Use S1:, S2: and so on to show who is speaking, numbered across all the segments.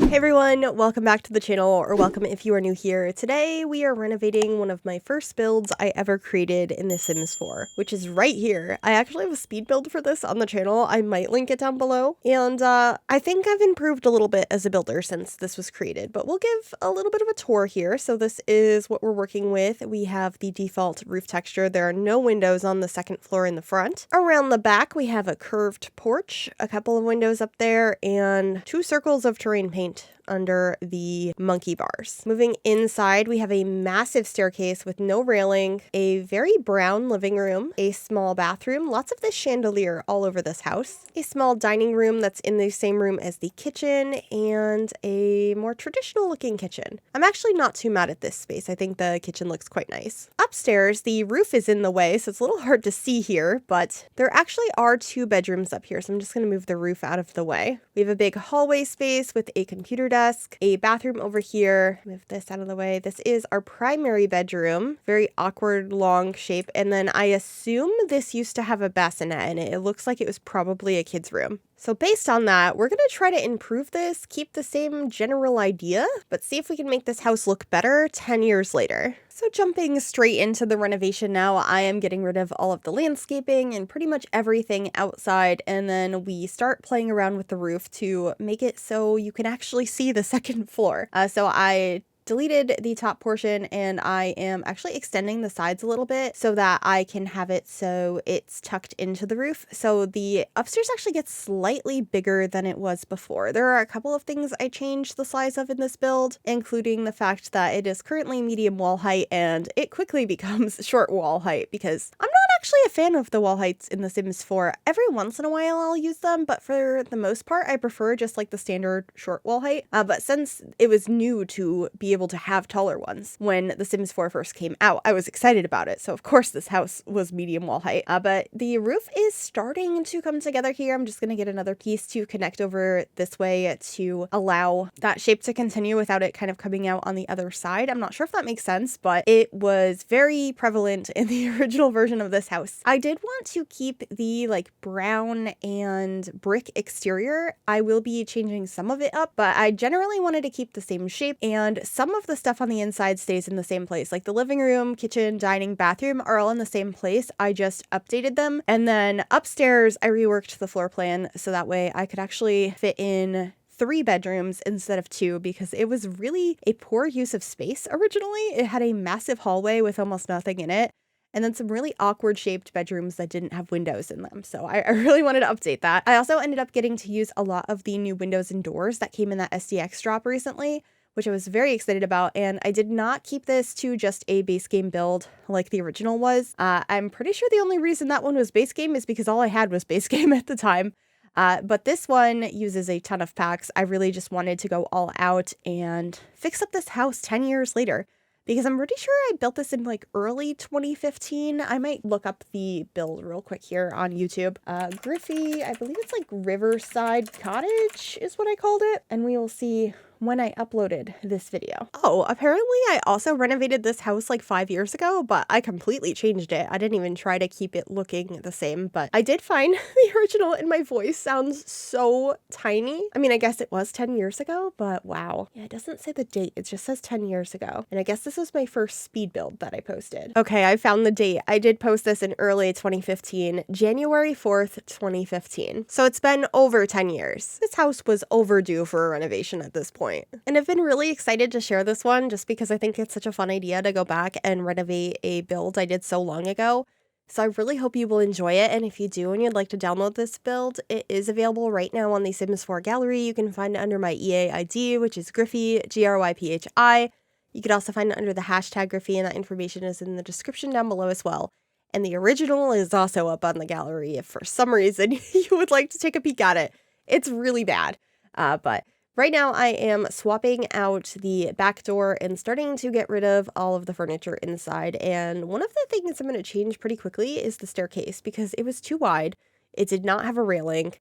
S1: Hey everyone, welcome back to the channel, or welcome if you are new here. Today we are renovating one of my first builds I ever created in The Sims 4, which is right here. I actually have a speed build for this on the channel. I might link it down below. And I think I've improved a little bit as a builder since this was created, but we'll give a little bit of a tour here. So this is what we're working with. We have the default roof texture. There are no windows on the second floor in the front. Around the back we have a curved porch, a couple of windows up there, and 2 circles of terrain paint under the monkey bars. Moving inside, we have a massive staircase with no railing, a very brown living room, a small bathroom, lots of this chandelier all over this house, a small dining room that's in the same room as the kitchen, and a more traditional looking kitchen. I'm actually not too mad at this space. I think the kitchen looks quite nice. Upstairs, the roof is in the way, so it's a little hard to see here, but there actually are 2 bedrooms up here, so I'm just going to move the roof out of the way. We have a big hallway space with a computer desk, a bathroom over here. Move this out of the way. This is our primary bedroom. Very awkward, long shape. And then I assume this used to have a bassinet in it. It looks like it was probably a kid's room. So based on that, we're going to try to improve this, keep the same general idea, but see if we can make this house look better 10 years later. So jumping straight into the renovation now, I am getting rid of all of the landscaping and pretty much everything outside, and then we start playing around with the roof to make it so you can actually see the second floor. So I deleted the top portion and I am actually extending the sides a little bit so that I can have it so it's tucked into the roof. So the upstairs actually gets slightly bigger than it was before. There are a couple of things I changed the size of in this build, including the fact that it is currently medium wall height and it quickly becomes short wall height because I'm not actually a fan of the wall heights in The Sims 4. Every once in a while I'll use them, but for the most part I prefer just like the standard short wall height. But since it was new to be able to have taller ones when The Sims 4 first came out, I was excited about it. So of course this house was medium wall height, but the roof is starting to come together here. I'm just going to get another piece to connect over this way to allow that shape to continue without it kind of coming out on the other side. I'm not sure if that makes sense, but it was very prevalent in the original version of this house. I did want to keep the like brown and brick exterior. I will be changing some of it up, but I generally wanted to keep the same shape, and some of the stuff on the inside stays in the same place. Like the living room, kitchen, dining, bathroom are all in the same place. I just updated them. And then upstairs, I reworked the floor plan so that way I could actually fit in 3 bedrooms instead of 2 because it was really a poor use of space originally. It had a massive hallway with almost nothing in it, and then some really awkward shaped bedrooms that didn't have windows in them. So I really wanted to update that. I also ended up getting to use a lot of the new windows and doors that came in that SDX drop recently, which I was very excited about, and I did not keep this to just a base game build like the original was. I'm pretty sure the only reason that one was base game is because all I had was base game at the time. But this one uses a ton of packs. I really just wanted to go all out and fix up this house 10 years later, because I'm pretty sure I built this in like early 2015. I might look up the build real quick here on YouTube. Gryphi, I believe it's like Riverside Cottage is what I called it, and we will see when I uploaded this video. Oh, apparently I also renovated this house like 5 years ago, but I completely changed it. I didn't even try to keep it looking the same, but I did find the original, and my voice sounds so tiny. I mean, I guess it was 10 years ago, but wow. Yeah, it doesn't say the date. It just says 10 years ago. And I guess this was my first speed build that I posted. Okay, I found the date. I did post this in early 2015, January 4th, 2015. So it's been over 10 years. This house was overdue for a renovation at this point. And I've been really excited to share this one just because I think it's such a fun idea to go back and renovate a build I did so long ago. So I really hope you will enjoy it, and if you do and you'd like to download this build, it is available right now on the Sims 4 gallery. You can find it under my EA ID, which is Gryphi, Gryphi. You could also find it under the hashtag Gryphi, and that information is in the description down below as well. And the original is also up on the gallery if for some reason you would like to take a peek at it. It's really bad, but right now I am swapping out the back door and starting to get rid of all of the furniture inside. And one of the things I'm going to change pretty quickly is the staircase because it was too wide. It did not have a railing,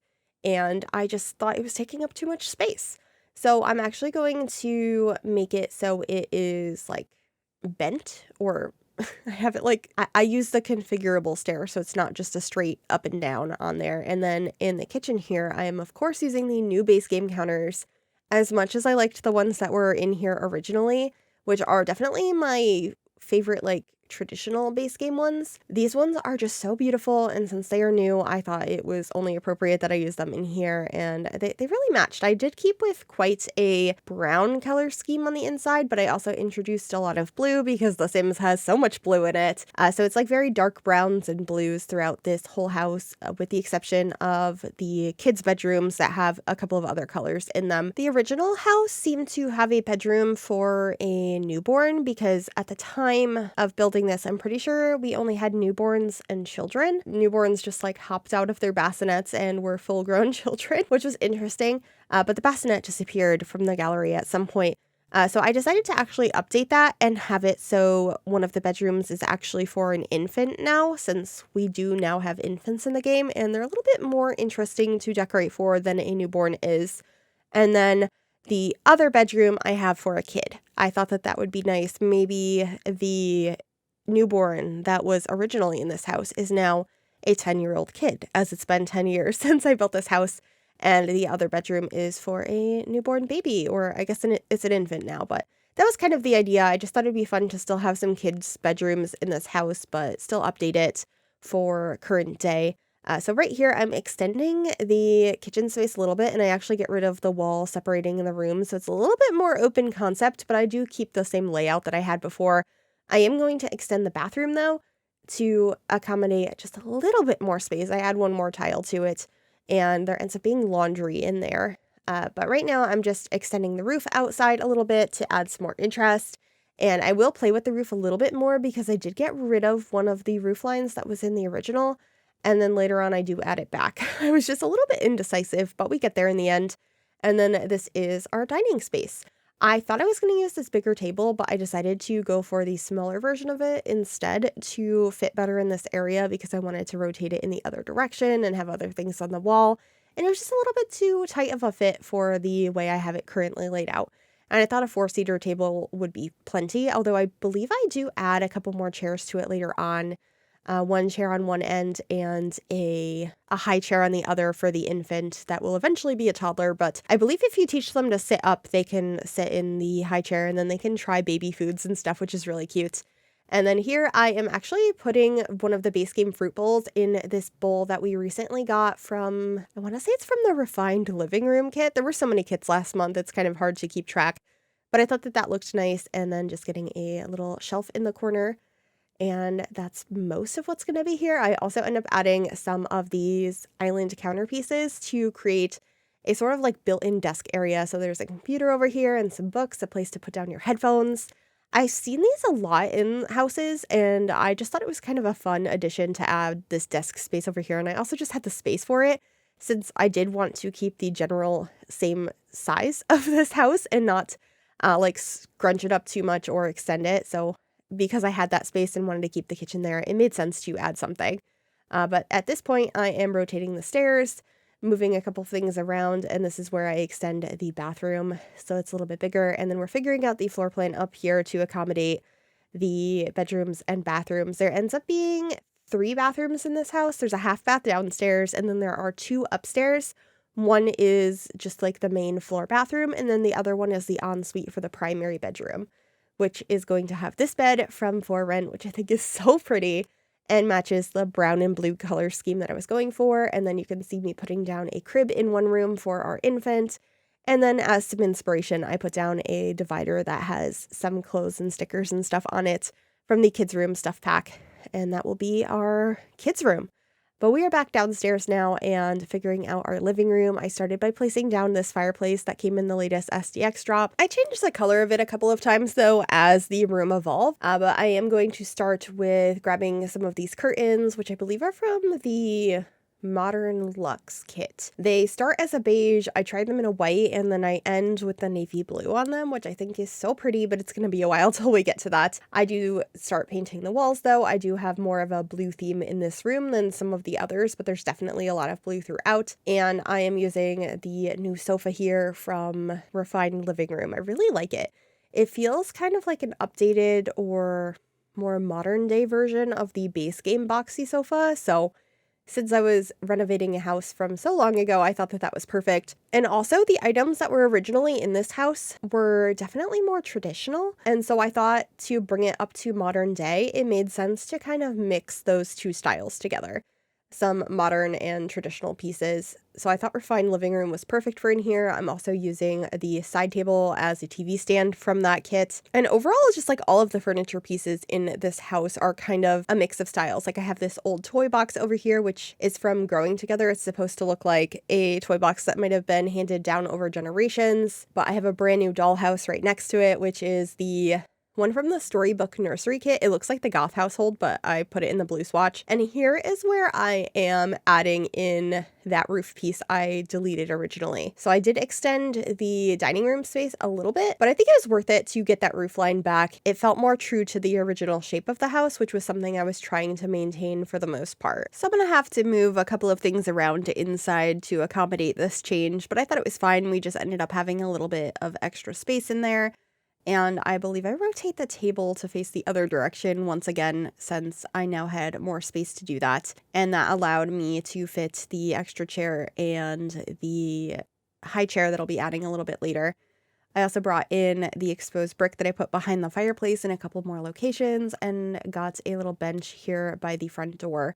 S1: and I just thought it was taking up too much space. So I'm actually going to make it so it is like bent, or I have it like, I use the configurable stair, so it's not just a straight up and down on there. And then in the kitchen here, I am of course using the new base game counters As much as I liked the ones that were in here originally, which are definitely my favorite, like, traditional base game ones, these ones are just so beautiful, and since they are new, I thought it was only appropriate that I use them in here, and they really matched. I did keep with quite a brown color scheme on the inside, but I also introduced a lot of blue because The Sims has so much blue in it. So it's like very dark browns and blues throughout this whole house, with the exception of the kids' bedrooms that have a couple of other colors in them. The original house seemed to have a bedroom for a newborn because at the time of building this, I'm pretty sure we only had newborns and children. Newborns just like hopped out of their bassinets and were full-grown children, which was interesting. But the bassinet disappeared from the gallery at some point. So I decided to actually update that and have it so one of the bedrooms is actually for an infant now, since we do now have infants in the game, and they're a little bit more interesting to decorate for than a newborn is. And then the other bedroom I have for a kid. I thought that that would be nice. Maybe the newborn that was originally in this house is now a 10-year-old kid, as it's been 10 years since I built this house. And the other bedroom is for a newborn baby, or I guess it's an infant now, but that was kind of the idea. I just thought it'd be fun to still have some kids' bedrooms in this house, but still update it for current day. So right here, I'm extending the kitchen space a little bit, and I actually get rid of the wall separating the rooms, so it's a little bit more open concept, but I do keep the same layout that I had before. I am going to extend the bathroom, though, to accommodate just a little bit more space. I add one more tile to it, and there ends up being laundry in there. But right now, I'm just extending the roof outside a little bit to add some more interest. And I will play with the roof a little bit more because I did get rid of one of the roof lines that was in the original. And then later on, I do add it back. I was just a little bit indecisive, but we get there in the end. And then this is our dining space. I thought I was going to use this bigger table, but I decided to go for the smaller version of it instead to fit better in this area because I wanted to rotate it in the other direction and have other things on the wall. And it was just a little bit too tight of a fit for the way I have it currently laid out. And I thought a 4-seater table would be plenty, although I believe I do add a couple more chairs to it later on. One chair on one end and a high chair on the other for the infant that will eventually be a toddler. But I believe if you teach them to sit up, they can sit in the high chair and then they can try baby foods and stuff, which is really cute. And then here I am actually putting one of the base game fruit bowls in this bowl that we recently got from, I want to say it's from the Refined Living Room kit. There were so many kits last month, it's kind of hard to keep track. But I thought that that looked nice, and then just getting a little shelf in the corner. And that's most of what's going to be here. I also end up adding some of these island counterpieces to create a sort of like built-in desk area. So there's a computer over here and some books, a place to put down your headphones. I've seen these a lot in houses, and I just thought it was kind of a fun addition to add this desk space over here. And I also just had the space for it since I did want to keep the general same size of this house and not like scrunch it up too much or extend it. So because I had that space and wanted to keep the kitchen there, it made sense to add something. But at this point, I am rotating the stairs, moving a couple things around, and this is where I extend the bathroom so it's a little bit bigger. And then we're figuring out the floor plan up here to accommodate the bedrooms and bathrooms. There ends up being 3 bathrooms in this house. There's a half bath downstairs, and then there are 2 upstairs. One is just like the main floor bathroom, and then the other one is the ensuite for the primary bedroom, which is going to have this bed from For Rent, which I think is so pretty and matches the brown and blue color scheme that I was going for. And then you can see me putting down a crib in one room for our infant. And then as some inspiration, I put down a divider that has some clothes and stickers and stuff on it from the kids' room stuff pack. And that will be our kids' room. But we are back downstairs now and figuring out our living room. I started by placing down this fireplace that came in the latest SDX drop. I changed the color of it a couple of times though as the room evolved, but I am going to start with grabbing some of these curtains, which I believe are from the Modern Luxe kit. They start as a beige. I tried them in a white, and then I end with the navy blue on them, which I think is so pretty, but it's going to be a while till we get to that. I do start painting the walls though. I do have more of a blue theme in this room than some of the others, but there's definitely a lot of blue throughout. And I am using the new sofa here from Refined Living Room. I really like it. It feels kind of like an updated or more modern day version of the base game boxy sofa, so Since I was renovating a house from so long ago, I thought that that was perfect. And also, the items that were originally in this house were definitely more traditional. And so I thought to bring it up to modern day, it made sense to kind of mix those two styles together. Some modern and traditional pieces. So I thought refined living room was perfect for in here. I'm also using the side table as a TV stand from that kit. And overall, it's just like all of the furniture pieces in this house are kind of a mix of styles. Like I have this old toy box over here, which is from Growing Together. It's supposed to look like a toy box that might have been handed down over generations. But I have a brand new dollhouse right next to it, which is the one from the Storybook Nursery Kit. It looks like the Goth Household, but I put it in the blue swatch. And here is where I am adding in that roof piece I deleted originally. So I did extend the dining room space a little bit, but I think it was worth it to get that roof line back. It felt more true to the original shape of the house, which was something I was trying to maintain for the most part. So I'm gonna have to move a couple of things around to inside to accommodate this change, but I thought it was fine. We just ended up having a little bit of extra space in there. And I believe I rotate the table to face the other direction once again, since I now had more space to do that. And that allowed me to fit the extra chair and the high chair that I'll be adding a little bit later. I also brought in the exposed brick that I put behind the fireplace in a couple more locations and got a little bench here by the front door.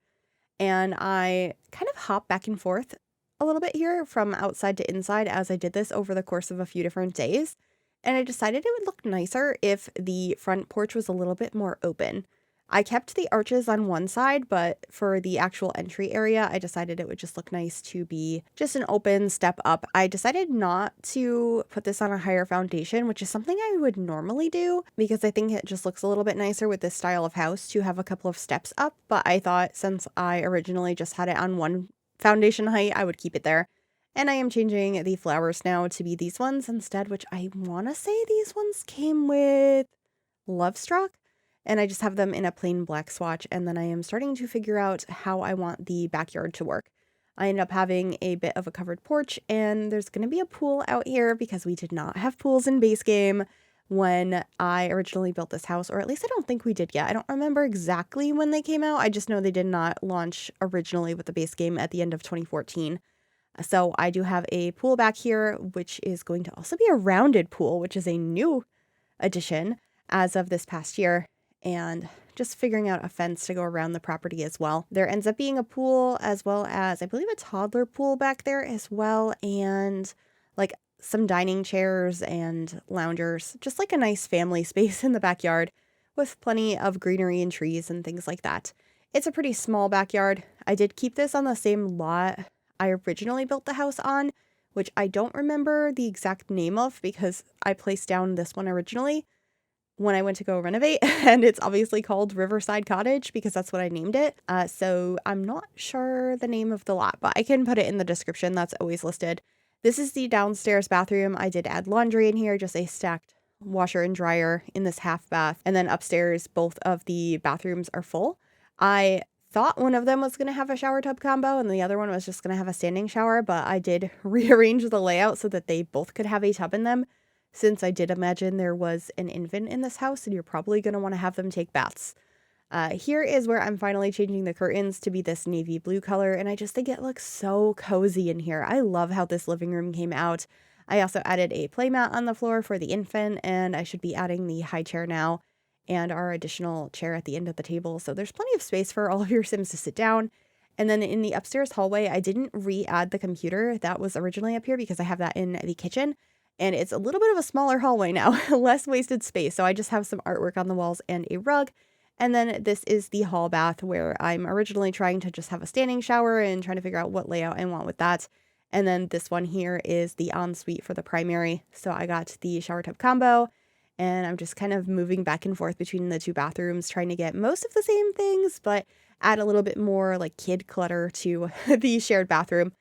S1: And I kind of hop back and forth a little bit here from outside to inside as I did this over the course of a few different days. And I decided it would look nicer if the front porch was a little bit more open. I kept the arches on one side, but for the actual entry area, I decided it would just look nice to be just an open step up. I decided not to put this on a higher foundation, which is something I would normally do because I think it just looks a little bit nicer with this style of house to have a couple of steps up. But I thought since I originally just had it on one foundation height, I would keep it there. And I am changing the flowers now to be these ones instead, which I want to say these ones came with Lovestruck. And I just have them in a plain black swatch. And then I am starting to figure out how I want the backyard to work. I end up having a bit of a covered porch, and there's going to be a pool out here because we did not have pools in base game when I originally built this house, or at least I don't think we did yet. I don't remember exactly when they came out. I just know they did not launch originally with the base game at the end of 2014. So I do have a pool back here, which is going to also be a rounded pool, which is a new addition as of this past year, and just figuring out a fence to go around the property as well. There ends up being a pool as well as, I believe, a toddler pool back there as well, and like some dining chairs and loungers, just like a nice family space in the backyard with plenty of greenery and trees and things like that. It's a pretty small backyard. I did keep this on the same lot I originally built the house on, which I don't remember the exact name of because I placed down this one originally when I went to go renovate, and it's obviously called Riverside Cottage because that's what I named it. So I'm not sure the name of the lot, but I can put it in the description. That's always listed. This is the downstairs bathroom. I did add laundry in here, just a stacked washer and dryer in this half bath. And then upstairs, both of the bathrooms are full. I thought one of them was going to have a shower tub combo and the other one was just going to have a standing shower, but I did rearrange the layout so that they both could have a tub in them, since I did imagine there was an infant in this house and you're probably going to want to have them take baths. Here is where I'm finally changing the curtains to be this navy blue color, and I just think it looks so cozy in here. I love how this living room came out. I also added a playmat on the floor for the infant, and I should be adding the high chair now and our additional chair at the end of the table. So there's plenty of space for all of your Sims to sit down. And then in the upstairs hallway, I didn't re-add the computer that was originally up here because I have that in the kitchen. And it's a little bit of a smaller hallway now, less wasted space. So I just have some artwork on the walls and a rug. And then this is the hall bath where I'm originally trying to just have a standing shower and trying to figure out what layout I want with that. And then this one here is the ensuite for the primary. So I got the shower tub combo. And I'm just kind of moving back and forth between the two bathrooms, trying to get most of the same things, but add a little bit more like kid clutter to the shared bathroom.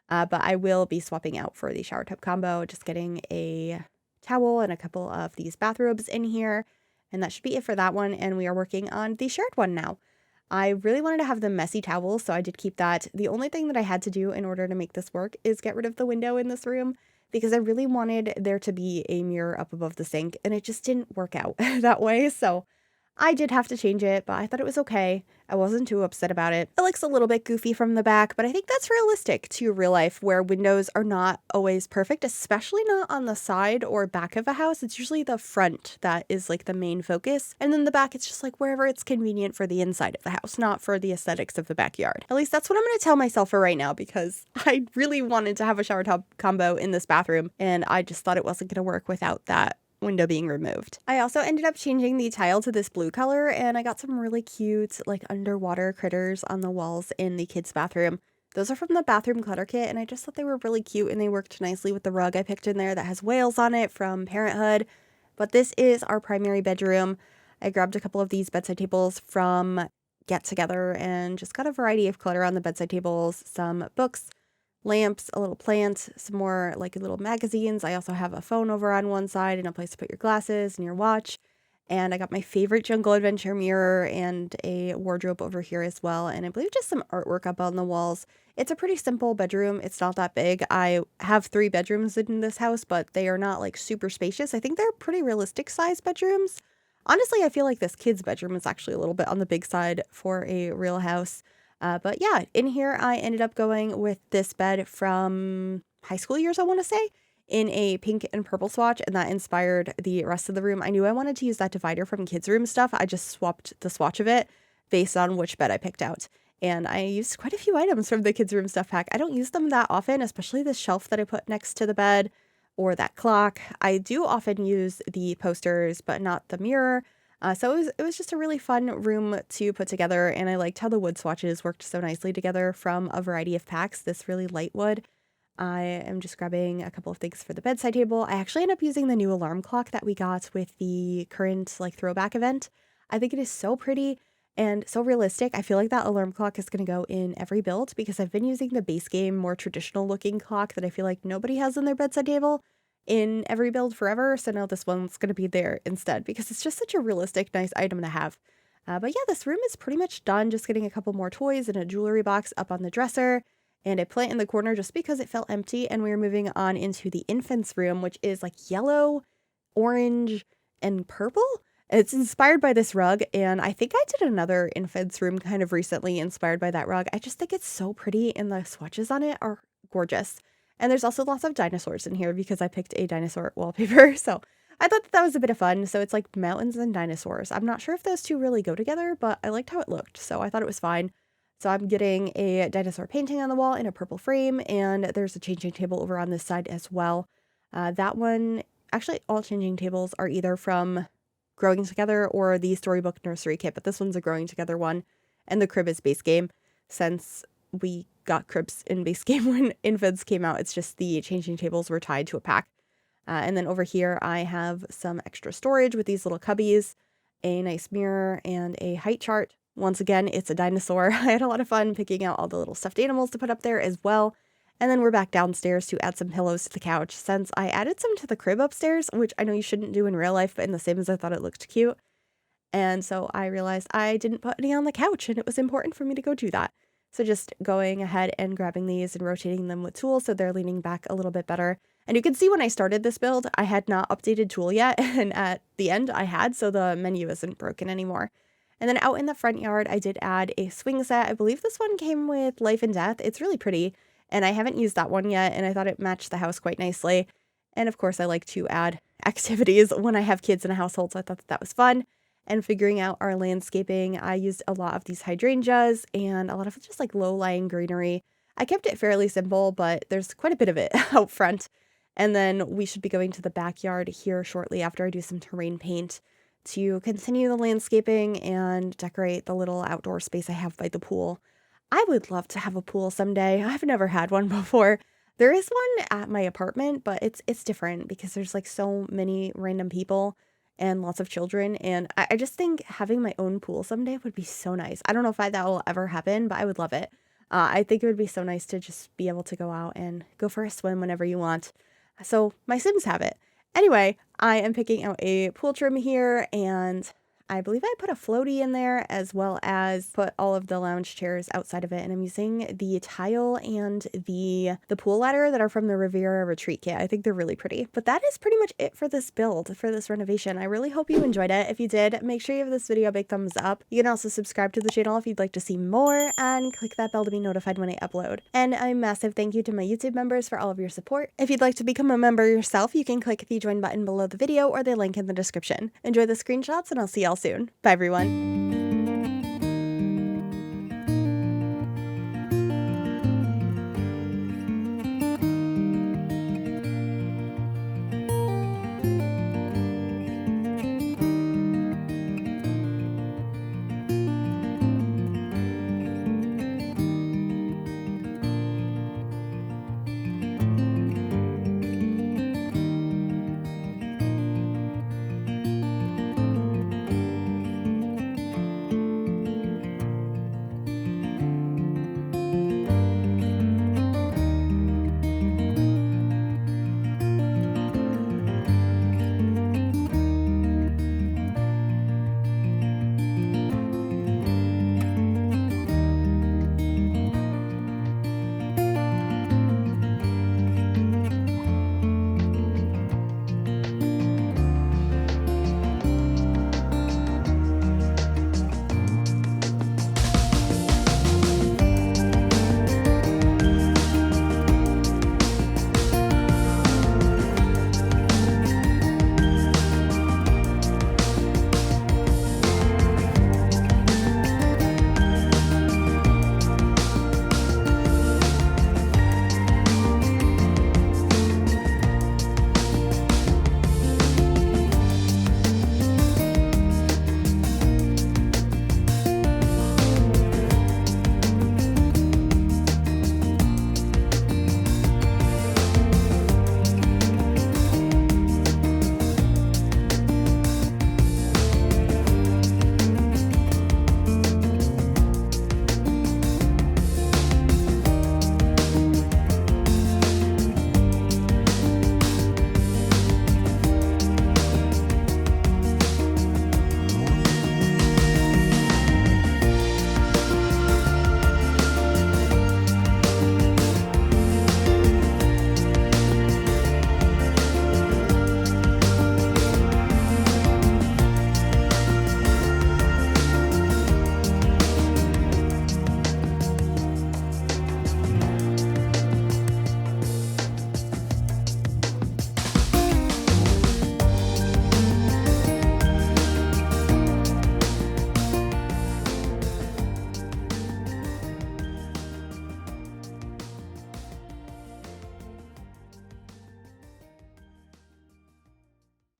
S1: But I will be swapping out for the shower tub combo, just getting a towel and a couple of these bathrobes in here. And that should be it for that one. And we are working on the shared one now. I really wanted to have the messy towel, so I did keep that. The only thing that I had to do in order to make this work is get rid of the window in this room, because I really wanted there to be a mirror up above the sink, and it just didn't work out that way. So I did have to change it, but I thought it was okay. I wasn't too upset about it. It looks a little bit goofy from the back, but I think that's realistic to real life where windows are not always perfect, especially not on the side or back of a house. It's usually the front that is like the main focus. And then the back, it's just like wherever it's convenient for the inside of the house, not for the aesthetics of the backyard. At least that's what I'm going to tell myself for right now because I really wanted to have a shower tub combo in this bathroom and I just thought it wasn't going to work without that window being removed. I also ended up changing the tile to this blue color and I got some really cute like underwater critters on the walls in the kids' bathroom. Those are from the bathroom clutter kit and I just thought they were really cute and they worked nicely with the rug I picked in there that has whales on it from Parenthood. But this is our primary bedroom. I grabbed a couple of these bedside tables from Get Together and just got a variety of clutter on the bedside tables, some books, lamps, a little plant, some more like little magazines. I also have a phone over on one side and a place to put your glasses and your watch. And I got my favorite Jungle Adventure mirror and a wardrobe over here as well. And I believe just some artwork up on the walls. It's a pretty simple bedroom. It's not that big. I have 3 bedrooms in this house, but they are not like super spacious. I think they're pretty realistic size bedrooms. Honestly, I feel like this kid's bedroom is actually a little bit on the big side for a real house. But yeah, in here I ended up going with this bed from high school years, I want to say, in a pink and purple swatch, and that inspired the rest of the room. I knew I wanted to use that divider from kids' room stuff. I just swapped the swatch of it based on which bed I picked out. And I used quite a few items from the kids' room stuff pack. I don't use them that often, especially the shelf that I put next to the bed or that clock. I do often use the posters, but not the mirror. So it was just a really fun room to put together, and I liked how the wood swatches worked so nicely together from a variety of packs. This really light wood. I am just grabbing a couple of things for the bedside table. I actually end up using the new alarm clock that we got with the current like throwback event. I think it is so pretty and so realistic. I feel like that alarm clock is going to go in every build because I've been using the base game, more traditional looking clock that I feel like nobody has on their bedside table in every build forever, so now this one's going to be there instead because it's just such a realistic, nice item to have. But yeah, this room is pretty much done, just getting a couple more toys and a jewelry box up on the dresser, and a plant in the corner just because it felt empty, and we are moving on into the infant's room, which is like yellow, orange, and purple. It's inspired by this rug, and I think I did another infant's room kind of recently inspired by that rug. I just think it's so pretty, and the swatches on it are gorgeous. And there's also lots of dinosaurs in here because I picked a dinosaur wallpaper. So I thought that was a bit of fun. So it's like mountains and dinosaurs. I'm not sure if those two really go together, but I liked how it looked. So I thought it was fine. So I'm getting a dinosaur painting on the wall in a purple frame. And there's a changing table over on this side as well. That one, actually all changing tables are either from Growing Together or the Storybook Nursery Kit. But this one's a Growing Together one. And the crib is base game since we got cribs in base game when infants came out. It's just the changing tables were tied to a pack. And then over here, I have some extra storage with these little cubbies, a nice mirror, and a height chart. Once again, it's a dinosaur. I had a lot of fun picking out all the little stuffed animals to put up there as well. And then we're back downstairs to add some pillows to the couch since I added some to the crib upstairs, which I know you shouldn't do in real life, but in The Sims, I thought it looked cute. And so I realized I didn't put any on the couch, and it was important for me to go do that. So just going ahead and grabbing these and rotating them with tools so they're leaning back a little bit better. And you can see when I started this build, I had not updated tool yet, and at the end I had, so the menu isn't broken anymore. And then out in the front yard, I did add a swing set. I believe this one came with Life and Death. It's really pretty, and I haven't used that one yet, and I thought it matched the house quite nicely. And of course, I like to add activities when I have kids in a household, so I thought that was fun. And figuring out our landscaping, I used a lot of these hydrangeas and a lot of just like low-lying greenery. I kept it fairly simple, but there's quite a bit of it out front. And then we should be going to the backyard here shortly after I do some terrain paint to continue the landscaping and decorate the little outdoor space I have by the pool. I would love to have a pool someday. I've never had one before. There is one at my apartment, but it's different because there's like so many random people and lots of children, and I just think having my own pool someday would be so nice. I don't know if that will ever happen, but I would love it. I think it would be so nice to just be able to go out and go for a swim whenever you want. So my Sims have it. Anyway, I am picking out a pool trim here, and I believe I put a floaty in there as well as put all of the lounge chairs outside of it. And I'm using the tile and the pool ladder that are from the Riviera Retreat kit. I think they're really pretty. But that is pretty much it for this build, for this renovation. I really hope you enjoyed it. If you did, make sure you give this video a big thumbs up. You can also subscribe to the channel if you'd like to see more, and click that bell to be notified when I upload. And a massive thank you to my YouTube members for all of your support. If you'd like to become a member yourself, you can click the join button below the video or the link in the description. Enjoy the screenshots, and I'll see y'all soon. Bye everyone.